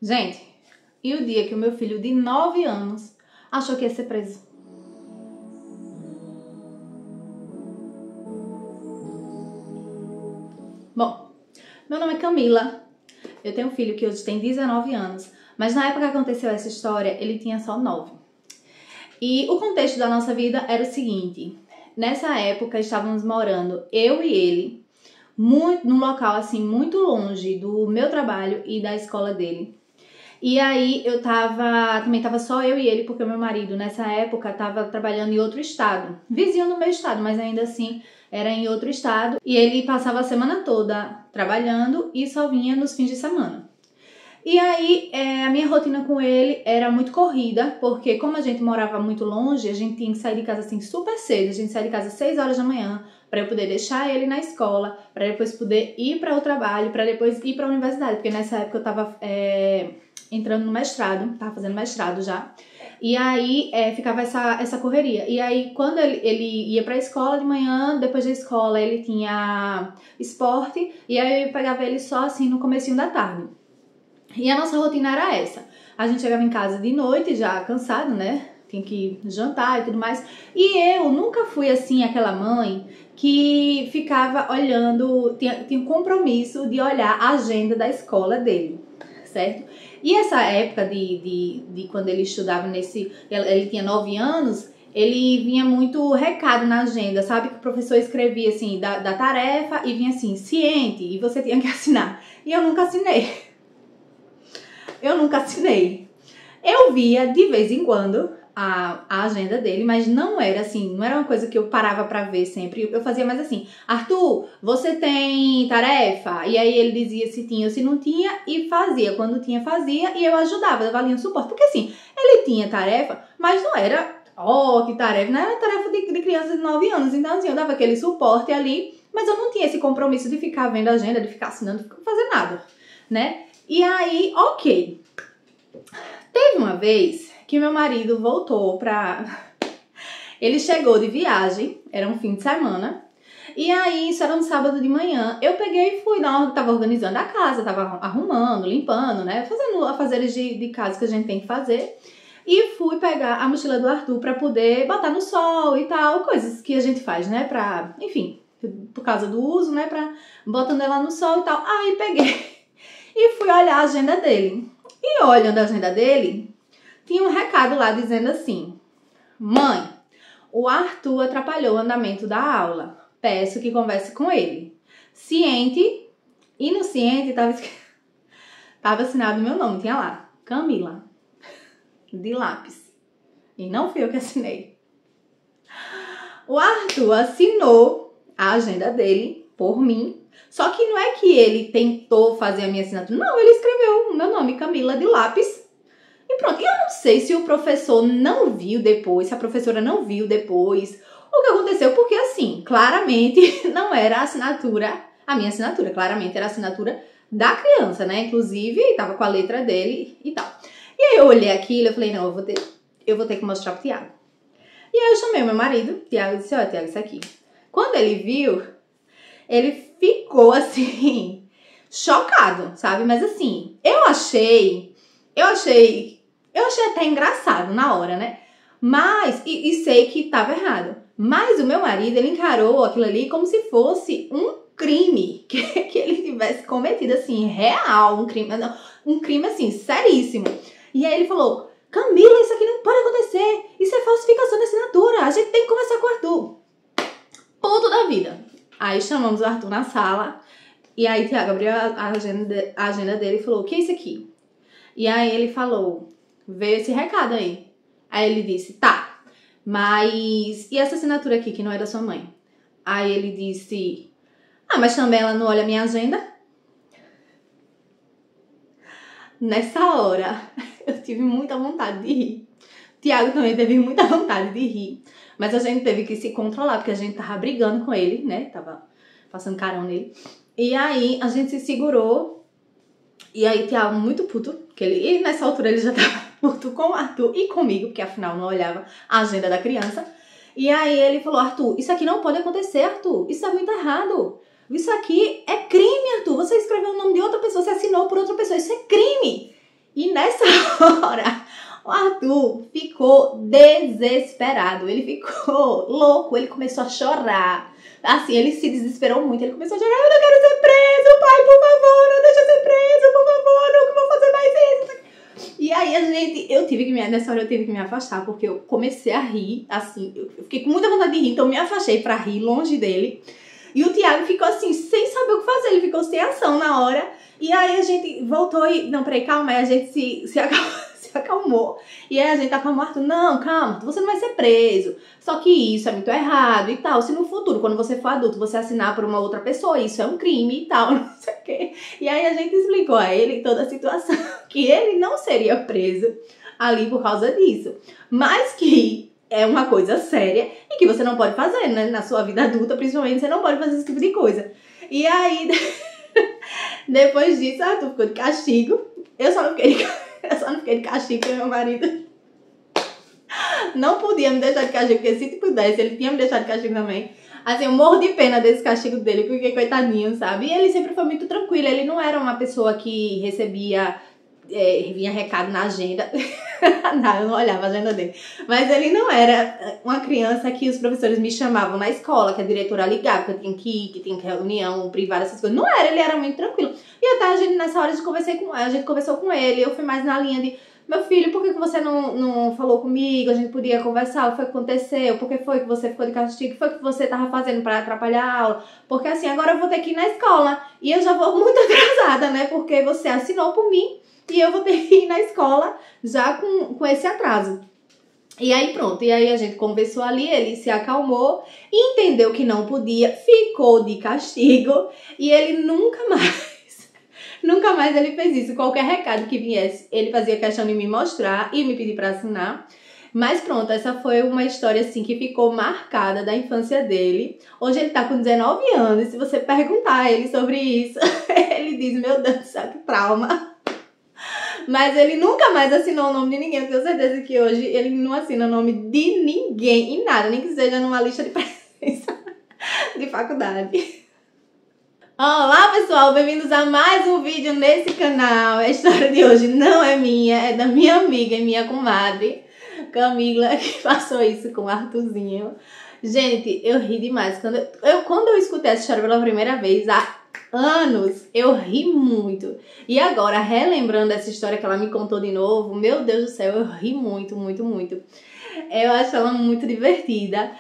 Gente, e o dia que o meu filho de 9 anos achou que ia ser preso? Bom, meu nome é Camila, eu tenho um filho que hoje tem 19 anos, mas na época que aconteceu essa história, ele tinha só 9. E o contexto da nossa vida era o seguinte: nessa época estávamos morando, eu e ele, num local assim muito longe do meu trabalho e da escola dele. E aí também tava só eu e ele, porque o meu marido nessa época tava trabalhando em outro estado, vizinho do meu estado, mas ainda assim era em outro estado, e ele passava a semana toda trabalhando e só vinha nos fins de semana. E aí a minha rotina com ele era muito corrida, porque como a gente morava muito longe, a gente tinha que sair de casa assim super cedo, a gente saía de casa às 6 horas da manhã, para eu poder deixar ele na escola, para depois poder ir para o trabalho, para depois ir para a universidade, porque nessa época eu tava entrando no mestrado, tava fazendo mestrado já, e aí ficava essa correria. E aí quando ele ia pra escola de manhã, depois da escola ele tinha esporte, e aí eu pegava ele só assim no comecinho da tarde. E a nossa rotina era essa: a gente chegava em casa de noite já cansado, né, tinha que jantar e tudo mais, e eu nunca fui assim aquela mãe que ficava olhando, tinha um compromisso de olhar a agenda da escola dele, certo? E essa época de quando ele estudava ele tinha 9 anos, ele vinha muito recado na agenda, sabe? Que o professor escrevia assim, da tarefa, e vinha assim, ciente, e você tinha que assinar. E eu nunca assinei. Eu via de vez em quando a agenda dele, mas não era assim, não era uma coisa que eu parava pra ver sempre. Eu fazia mais assim: Arthur, você tem tarefa? E aí ele dizia se tinha ou se não tinha, e fazia. Quando tinha, fazia, e eu ajudava, dava ali um suporte. Porque assim, ele tinha tarefa, mas não era, que tarefa, não era tarefa de criança de 9 anos. Então assim, eu dava aquele suporte ali, mas eu não tinha esse compromisso de ficar vendo a agenda, de ficar assinando, de fazer nada, né? E aí, ok. Teve uma vez que meu marido voltou Ele chegou de viagem, era um fim de semana, e aí isso era um sábado de manhã. Eu peguei e fui, tava organizando a casa, tava arrumando, limpando, né? Fazendo afazeres de casa que a gente tem que fazer. E fui pegar a mochila do Arthur pra poder botar no sol e tal, coisas que a gente faz, né? Enfim, por causa do uso, né? Botando ela no sol e tal. Aí peguei e fui olhar a agenda dele. E olhando a agenda dele, tinha um recado lá dizendo assim: mãe, o Arthur atrapalhou o andamento da aula. Peço que converse com ele. Ciente. E no ciente tava assinado meu nome, tinha lá, Camila, de lápis. E não fui eu que assinei. O Arthur assinou a agenda dele por mim. Só que não é que ele tentou fazer a minha assinatura. Não, ele escreveu o meu nome, Camila, de lápis. E pronto. E eu não sei se o professor não viu depois, se a professora não viu depois o que aconteceu, porque assim, claramente não era a assinatura, a minha assinatura, claramente era a assinatura da criança, né? Inclusive, tava com a letra dele e tal. E aí eu olhei aquilo e falei: não, eu vou ter que mostrar pro Tiago. E aí eu chamei o meu marido, Tiago, e disse: ó, Tiago, isso aqui. Quando ele viu, ele ficou assim, chocado, sabe? Mas assim, eu achei até engraçado na hora, né? Mas, e sei que tava errado. Mas o meu marido, ele encarou aquilo ali como se fosse um crime que ele tivesse cometido, assim, real, um crime assim, seríssimo. E aí ele falou: Camila, isso aqui não pode acontecer, isso é falsificação de assinatura, a gente tem que conversar com o Arthur. Ponto da vida. Aí chamamos o Arthur na sala, e aí Tiago abriu a agenda dele e falou: o que é isso aqui? E aí ele falou: veio esse recado aí. Aí ele disse: tá, mas e essa assinatura aqui que não é da sua mãe? Aí ele disse: ah, mas também ela não olha a minha agenda? Nessa hora, eu tive muita vontade de rir. Tiago também teve muita vontade de rir. Mas a gente teve que se controlar, porque a gente tava brigando com ele, né? Tava passando carão nele. E aí a gente se segurou. E aí Tiago muito puto, e nessa altura ele já tava puto com o Arthur e comigo, porque afinal não olhava a agenda da criança. E aí ele falou: Arthur, isso aqui não pode acontecer, Arthur. Isso é muito errado. Isso aqui é crime, Arthur. Você escreveu o nome de outra pessoa, você assinou por outra pessoa. Isso é crime. hora, o Arthur ficou desesperado, ele ficou louco, ele começou a chorar. Assim, ele se desesperou muito, ele começou a chorar, eu não quero ser preso, pai, por favor, não deixa eu ser preso, por favor, não vou fazer mais isso. E aí nessa hora eu tive que me afastar, porque eu comecei a rir, assim, eu fiquei com muita vontade de rir, então eu me afastei pra rir longe dele. E o Thiago ficou assim, sem saber o que fazer, ele ficou sem ação na hora. E aí a gente voltou e... Não, peraí, calma, aí a gente se acalmou. E aí a gente acalmou o Arthur, não, calma, você não vai ser preso. Só que isso é muito errado e tal. Se no futuro, quando você for adulto, você assinar por uma outra pessoa, isso é um crime e tal, não sei o quê. E aí a gente explicou a ele toda a situação, que ele não seria preso ali por causa disso. Mas que é uma coisa séria e que você não pode fazer, né? Na sua vida adulta, principalmente, você não pode fazer esse tipo de coisa. E aí, depois disso, Arthur ficou de castigo. Eu só não fiquei de castigo porque meu marido não podia me deixar de castigo, porque se pudesse, ele tinha me deixado de castigo também. Assim, eu morro de pena desse castigo dele, porque coitadinho, sabe? E ele sempre foi muito tranquilo, ele não era uma pessoa que recebia... vinha recado na agenda. Não, eu não olhava a agenda dele. Mas ele não era uma criança que os professores me chamavam na escola, que a diretora ligava, que eu tinha que ir, que tinha reunião privada, essas coisas. Não era, ele era muito tranquilo. E até a gente, nessa hora, a gente conversou com ele. Eu fui mais na linha de, meu filho, por que você não falou comigo? A gente podia conversar, o que foi que aconteceu? Por que foi que você ficou de castigo? O que foi que você tava fazendo pra atrapalhar a aula? Porque assim, agora eu vou ter que ir na escola. E eu já vou muito atrasada, né? Porque você assinou por mim. E eu vou ter que ir na escola já com esse atraso. E aí pronto, e aí a gente conversou ali, ele se acalmou, entendeu que não podia, ficou de castigo e ele nunca mais ele fez isso. Qualquer recado que viesse, ele fazia questão de me mostrar e me pedir pra assinar. Mas pronto, essa foi uma história assim que ficou marcada da infância dele. Hoje ele tá com 19 anos e se você perguntar a ele sobre isso, ele diz, meu Deus do céu, que trauma. Mas ele nunca mais assinou o nome de ninguém. Eu tenho certeza que hoje ele não assina o nome de ninguém em nada, nem que seja numa lista de presença de faculdade. Olá pessoal, bem-vindos a mais um vídeo nesse canal. A história de hoje não é minha, é da minha amiga e minha comadre Camila, que passou isso com o Arthurzinho. Gente, eu ri demais. Quando eu escutei essa história pela primeira vez, anos, eu ri muito. E agora, relembrando essa história que ela me contou de novo, meu Deus do céu, eu ri muito, muito, muito. Eu acho ela muito divertida.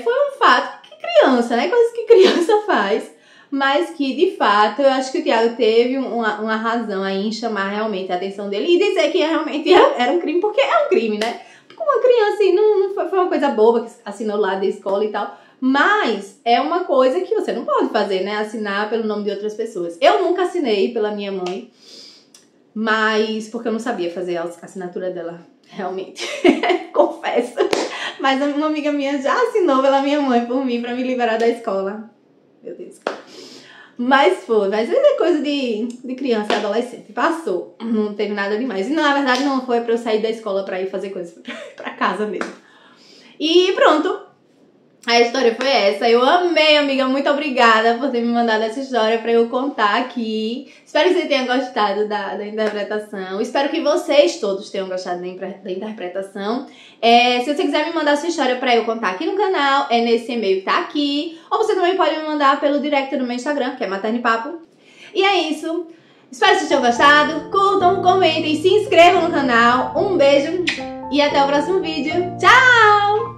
Foi um fato que criança, né? Coisas que criança faz. Mas que, de fato, eu acho que o Thiago teve uma razão aí em chamar realmente a atenção dele. E dizer que realmente era um crime, porque é um crime, né? Porque uma criança, assim, não foi uma coisa boba que assinou lá da escola e tal. Mas é uma coisa que você não pode fazer, né? Assinar pelo nome de outras pessoas. Eu nunca assinei pela minha mãe, mas porque eu não sabia fazer a assinatura dela, realmente. Confesso. Mas uma amiga minha já assinou pela minha mãe por mim pra me liberar da escola. Meu Deus. Mas é coisa de criança e adolescente. Passou. Não teve nada demais. E na verdade não foi pra eu sair da escola pra ir fazer coisas pra casa mesmo. E pronto. A história foi essa. Eu amei, amiga. Muito obrigada por ter me mandado essa história pra eu contar aqui. Espero que você tenha gostado da interpretação. Espero que vocês todos tenham gostado da interpretação. Se você quiser me mandar sua história pra eu contar aqui no canal, é nesse e-mail que tá aqui. Ou você também pode me mandar pelo direct do meu Instagram, que é Maternipapo. E é isso. Espero que vocês tenham gostado. Curtam, comentem, se inscrevam no canal. Um beijo e até o próximo vídeo. Tchau!